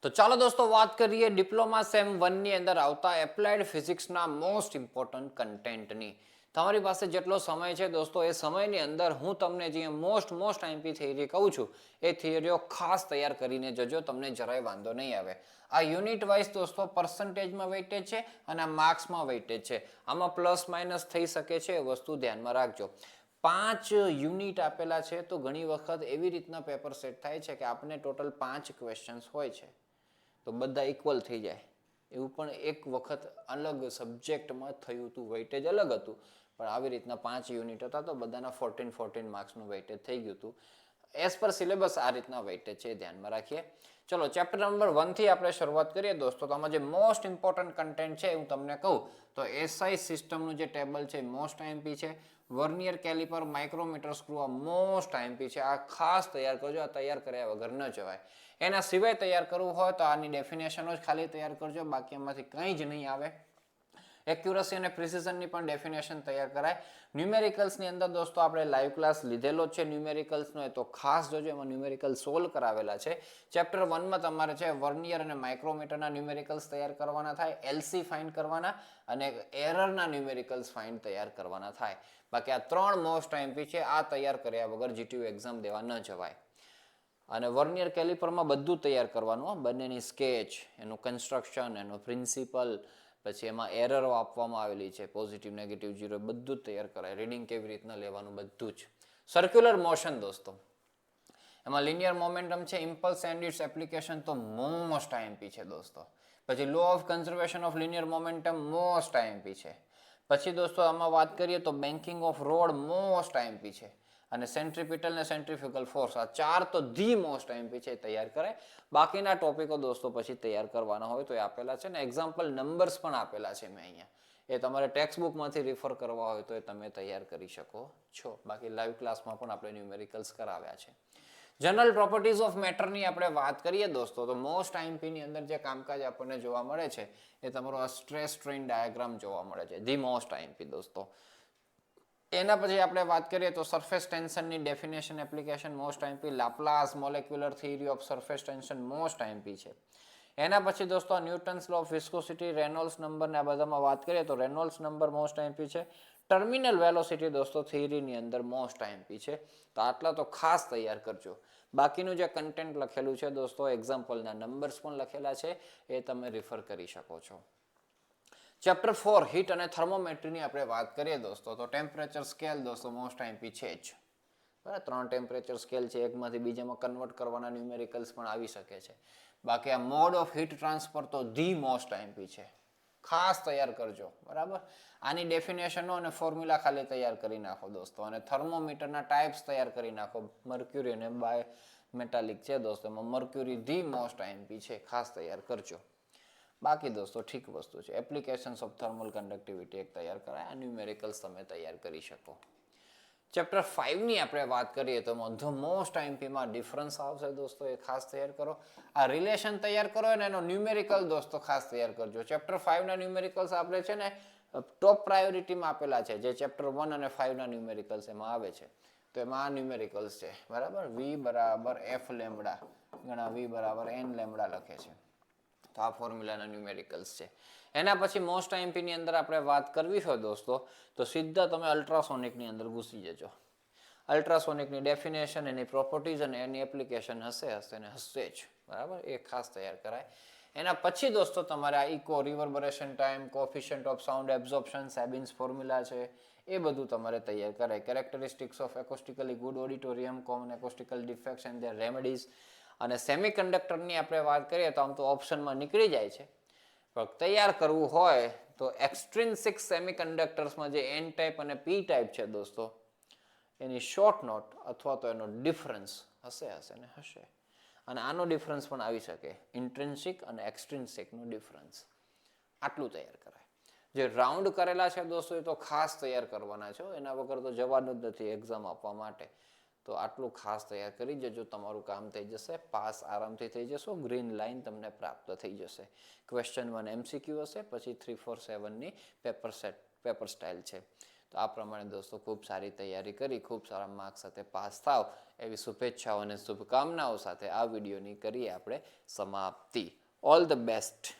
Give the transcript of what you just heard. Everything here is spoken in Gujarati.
તો ચાલો દોસ્તો વાત કરીએ ડિપ્લોમા સેમ 1 ની અંદર આવતા એપ્લાઇડ ફિઝિક્સના મોસ્ટ ઇમ્પોર્ટન્ટ કન્ટેન્ટની. તમારી પાસે જેટલો સમય છે દોસ્તો એ સમયની અંદર હું તમને જે મોસ્ટ આઈએમપી થિયરી કહું છું એ થિયરીઓ ખાસ તૈયાર કરીને જજો, તમને જરાય વાંધો નહીં આવે. આ યુનિટ વાઇઝ દોસ્તો પર્સન્ટેજમાં વેઇટેજ છે અને આ માર્ક્સમાં વેઇટેજ છે. આમાં પ્લસ માઇનસ થઈ શકે છે, એ વસ્તુ ધ્યાનમાં રાખજો. 5 યુનિટ આપેલા છે તો ઘણી વખત એવી રીતના પેપર સેટ થાય છે કે આપણે ટોટલ 5 ક્વેશ્ચન્સ હોય છે તો બધા ઇક્વલ થઈ જાય. એવું પણ એક વખત અલગ સબ્જેક્ટમાં થયું હતું, વેઇટેજ અલગ હતું, પણ આવી રીતના 5 યુનિટ હતા તો બધાના 14 માર્ક્સનું વેઇટેજ થઈ ગયું હતું. એઝ પર સિલેબસ આ રીતના વેઇટેજ છે, ધ્યાનમાં રાખીએ. ચલો ચેપ્ટર નંબર 1 થી આપણે શરૂઆત કરીએ દોસ્તો. તો આમાં જે મોસ્ટ ઇમ્પોર્ટન્ટ કન્ટેન્ટ છે હું તમને કહું તો એસઆઈ સિસ્ટમનું જે ટેબલ છે મોસ્ટ આઈએમપી છે. વર્નિયર કેલિપર, માઇક્રોમીટર સ્ક્રૂ આ મોસ્ટ આઈએમપી છે. આ ખાસ તૈયાર કરજો, આ તૈયાર કર્યા વગર ન જવાય. એના સિવાય તૈયાર કરવું હોય તો આની ડેફિનેશનો જ ખાલી તૈયાર કરજો, બાકી એમાંથી કંઈ જ નહીં આવે. એક્યુરસી અને પ્રિસિઝનની પણ ડેફિનેશન તૈયાર કરાય. ન્યુમેરિકલ્સની અંદર દોસ્તો આપણે લાઈવ ક્લાસ લીધેલો જ છે ન્યુમેરિકલ્સનો, એ તો ખાસ જોજો, એમાં ન્યુમેરિકલ સોલ્વ કરાવેલા છે. ચેપ્ટર 1 માં તમારે છે વર્નિયર અને માઇક્રોમીટરના ન્યુમેરિકલ્સ તૈયાર કરવાના થાય, એલસી ફાઇન્ડ કરવાના અને એરરના ન્યુમેરિકલ્સ ફાઇન્ડ તૈયાર કરવાના થાય. બાકી આ 3 મોસ્ટ આઈએમપી છે, આ તૈયાર કર્યા વગર જીટીયુ એક્ઝામ દેવા ન જવાય. અને વર્નિયર કેલિપરમાં બધું તૈયાર કરવાનું, બંનેની સ્કેચ, એનું કન્સ્ટ્રક્શન, એનો પ્રિન્સિપલ, પછી એમાં એરરો આપવામાં આવેલી છે, પોઝિટિવ, નેગેટિવ, ઝીરો, બધું જ તૈયાર કરાય. રીડિંગ કેવી રીતના લેવાનું બધું જ. સર્ક્યુલર મોશન દોસ્તો, એમાં લિનિયર મોમેન્ટમ છે, ઇમ્પલ્સ એન્ડ ઇટ્સ એપ્લિકેશન તો મોસ્ટ આઈએમપી છે દોસ્તો. પછી law of conservation of linear momentum most IMP છે. પછી દોસ્તો આમાં વાત કરીએ તો banking of road most IMP છે. અને સેન્ટ્રીપિટલ ને સેન્ટ્રીફ્યુગલ ફોર્સ, આ 4 તો ધી મોસ્ટ આઈએમપી છે, તૈયાર કરે. બાકીના ટોપિકો દોસ્તો પછી તૈયાર કરવાના હોય તો એ આપેલા છે ને એક્ઝામ્પલ નંબર્સ પણ આપેલા છે મેં અહીંયા. એ તમારે ટેક્સ્ટ બુકમાંથી રિફર કરવા હોય તો એ તમે તૈયાર કરી શકો છો. બાકી લાઈવ ક્લાસમાં પણ આપણે ન્યુમેરિકલ્સ કરાવ્યા છે. જનરલ પ્રોપર્ટીઝ ઓફ મેટરની આપણે વાત કરીએ દોસ્તો તો મોસ્ટ આઈએમપીની અંદર જે કામકાજ આપણને જોવા મળે છે એ તમારો આ સ્ટ્રેસ સ્ટ્રેઇન ડાયાગ્રામ જોવા મળે છે, ધી મોસ્ટ આઈએમપી દોસ્તો. એના પછી આપણે વાત કરીએ તો સરફેસ ટેન્શનની definition application most IMP, Laplace molecular theory of surface tension most IMP છે. એના પછી દોસ્તો Newton's law of viscosity, Reynolds number ને આ બધામાં વાત કરીએ તો રેનોલ્ડ્સ નંબર મોસ્ટ આઈએમપી છે. ટર્મિનલ વેલોસિટી દોસ્તો થિયરીની અંદર મોસ્ટ આઈએમપી છે. તો આટલા તો ખાસ તૈયાર કરજો. બાકીનું જે કન્ટેન્ટ લખેલું છે દોસ્તો, એક્ઝામ્પલના નંબર્સ પણ લખેલા છે, એ તમે રિફર કરી શકો છો. ચેપ્ટર 4 હીટ અને થર્મોમેટ્રીની આપણે વાત કરીએ દોસ્તો તો ટેમ્પરેચર સ્કેલ દોસ્તો મોસ્ટ આઈએમપી છે જ. બરાબર, 3 ટેમ્પરેચર સ્કેલ છે, એકમાંથી બીજામાં કન્વર્ટ કરવાના ન્યુમેરિકલ્સ પણ આવી શકે છે. બાકી આ મોડ ઓફ હીટ ટ્રાન્સફર તો ધી મોસ્ટ આઈએમપી છે, ખાસ તૈયાર કરજો. બરાબર, આની ડેફિનેશનો અને ફોર્મ્યુલા ખાલી તૈયાર કરી નાખો દોસ્તો. અને થર્મોમીટરના ટાઈપ્સ તૈયાર કરી નાખો. મર્ક્યુરી અને બાય મેટાલિક છે દોસ્તો, એમાં મર્ક્યુરી ધી મોસ્ટ આઈએમપી છે, ખાસ તૈયાર કરજો. બાકી દોસ્તો ઠીક વસ્તુ છે. એપ્લિકેશન્સ ઓફ થર્મલ કન્ડક્ટિવિટી એક તૈયાર કરાય, આ ન્યુમેરિકલ્સ તમે તૈયાર કરી શકો. ચેપ્ટર 5 ની આપણે વાત કરીએ તો ધ મોસ્ટ આઈએમપીમાં ડિફરન્સ આવશે દોસ્તો, એ ખાસ તૈયાર કરો. આ રિલેશન તૈયાર કરો અને એનો ન્યુમેરિકલ દોસ્તો ખાસ તૈયાર કરજો. ચેપ્ટર 5 ના ન્યુમેરિકલ્સ આપણે છે ને ટોપ પ્રાયોરિટીમાં આપેલા છે, જે ચેપ્ટર 1 અને 5 ના ન્યુમેરિકલ્સ એમાં આવે છે. તો એમાં આ ન્યુમેરિકલ્સ છે. બરાબર, વી બરાબર એફ લેમ્બડા ગણા વી બરાબર એન લેમ્બડા લખે છે. તો આ ફોર્મ્યુલાના ન્યુમેરિકલ્સ છે. એના પછી મોસ્ટ આઈએમપીની અંદર આપણે વાત કરવી હોય દોસ્તો તો સીધા તમે અલ્ટ્રાસોનિકની અંદર ઘૂસી જજો. અલ્ટ્રાસોનિકની ડેફિનેશન, એની પ્રોપર્ટીઝ અને એની એપ્લિકેશન હશે ને હશે જ. બરાબર, એ ખાસ તૈયાર કરાય. એના પછી દોસ્તો તમારે આ echo, reverberation time, coefficient of sound absorption, Sabine's formula છે, એ બધું તમારે તૈયાર કરાય. Characteristics of acoustically good auditorium, common acoustical defects and their remedies. અને સેમિકન્ડક્ટરની આપણે વાત કરીએ તો આમ તો ઓપ્શનમાં નીકળી જાય છે, પણ તૈયાર કરવું હોય તો એક્સટ્રિન્સિક સેમિકન્ડક્ટર્સમાં જે એન ટાઈપ અને પી ટાઈપ છે દોસ્તો, એની શોર્ટ નોટ અથવા તો એનો ડિફરન્સ હશે ને હશે. અને આનો ડિફરન્સ પણ આવી શકે, ઇન્ટ્રિન્સિક અને એક્સટ્રિન્સિકનો ડિફરન્સ. આટલું તૈયાર કરાય. જે રાઉન્ડ કરેલા છે દોસ્તો એ તો ખાસ તૈયાર કરવાના છે, એના વગર તો જવાનું જ નથી એક્ઝામ આપવા માટે. તો આટલું ખાસ તૈયાર કરી જજો, તમારું કામ થઈ જશે, પાસ આરામથી થઈ જશો. ગ્રીન લાઇન તમને પ્રાપ્ત થઈ જશે. ક્વેશ્ચન 1 MCQ હશે, પછી 3, 4, 7 ની પેપર સ્ટાઇલ છે. તો આ પ્રમાણે દોસ્તો ખૂબ સારી તૈયારી કરી ખૂબ સારા માર્ક્સ સાથે પાસ થાવ એવી શુભેચ્છાઓ અને શુભકામનાઓ સાથે આ વિડીયોની કરીએ આપણે સમાપ્તિ. All the best.